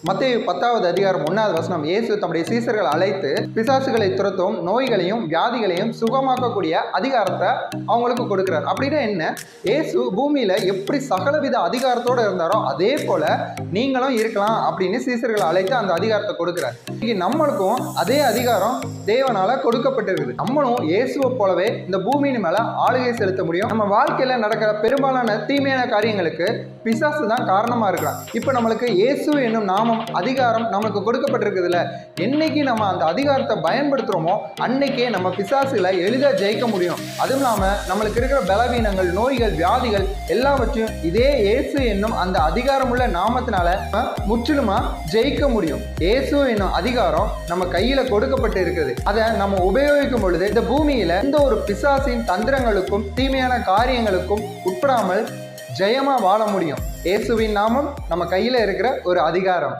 மத்தேயு 10வது அதிகாரம் 1வது வசனம், இயேசு தம்முடைய சீசர்கள் அழைத்து பிசாசுகளை துரத்தும் நோய்களையும் வியாதிகளையும் சுகமாக்கக்கூடிய அதிகாரத்தை அவங்களுக்கு கொடுக்கிறார். அப்படின்னா என்ன? இயேசு பூமியில எப்படி சகலவித அதிகாரத்தோட இருந்தாரோ அதே போல நீங்களும் இருக்கலாம் அப்படின்னு சீசர்களை அழைத்து அந்த அதிகாரத்தை கொடுக்கிறார். இன்னைக்கு நம்மளுக்கும் அதே அதிகாரம் தேவனால கொடுக்கப்பட்டிருக்குது. நம்மளும் இயேசுவை போலவே இந்த பூமியின் மேல ஆளுகை செலுத்த முடியும். நம்ம வாழ்க்கையில நடக்கிற பெரும்பாலான தீமையான காரியங்களுக்கு பிசாசு தான் காரணமா இருக்கலாம். இப்ப நம்மளுக்கு இயேசு என்னும் நாமம் அதிகாரம் நமக்கு கொடுக்கப்பட்டிருக்குதுல, என்னைக்கு நம்ம அந்த அதிகாரத்தை பயன்படுத்துறோமோ அன்னைக்கே நம்ம பிசாசுகளை எளிதாக ஜெயிக்க முடியும். அதுவும் இல்லாம நம்மளுக்கு இருக்கிற பலவீனங்கள், நோய்கள், வியாதிகள் எல்லாவற்றையும் இதே இயேசு என்னும் அந்த அதிகாரமுள்ள நாமத்தினால முற்றிலுமா ஜெயிக்க முடியும். இயேசு என்னும் அதிகாரம் நம்ம கையில கொடுக்கப்பட்டு இருக்குது. அதை நம்ம உபயோகிக்கும் பொழுது இந்த பூமியில எந்த ஒரு பிசாசின் தந்திரங்களுக்கும் தீமையான காரியங்களுக்கும் உட்படாமல் ஜெயமா வாழ முடியும். இயேசுவின் நாமம் நம்ம கையில இருக்கிற ஒரு அதிகாரம்.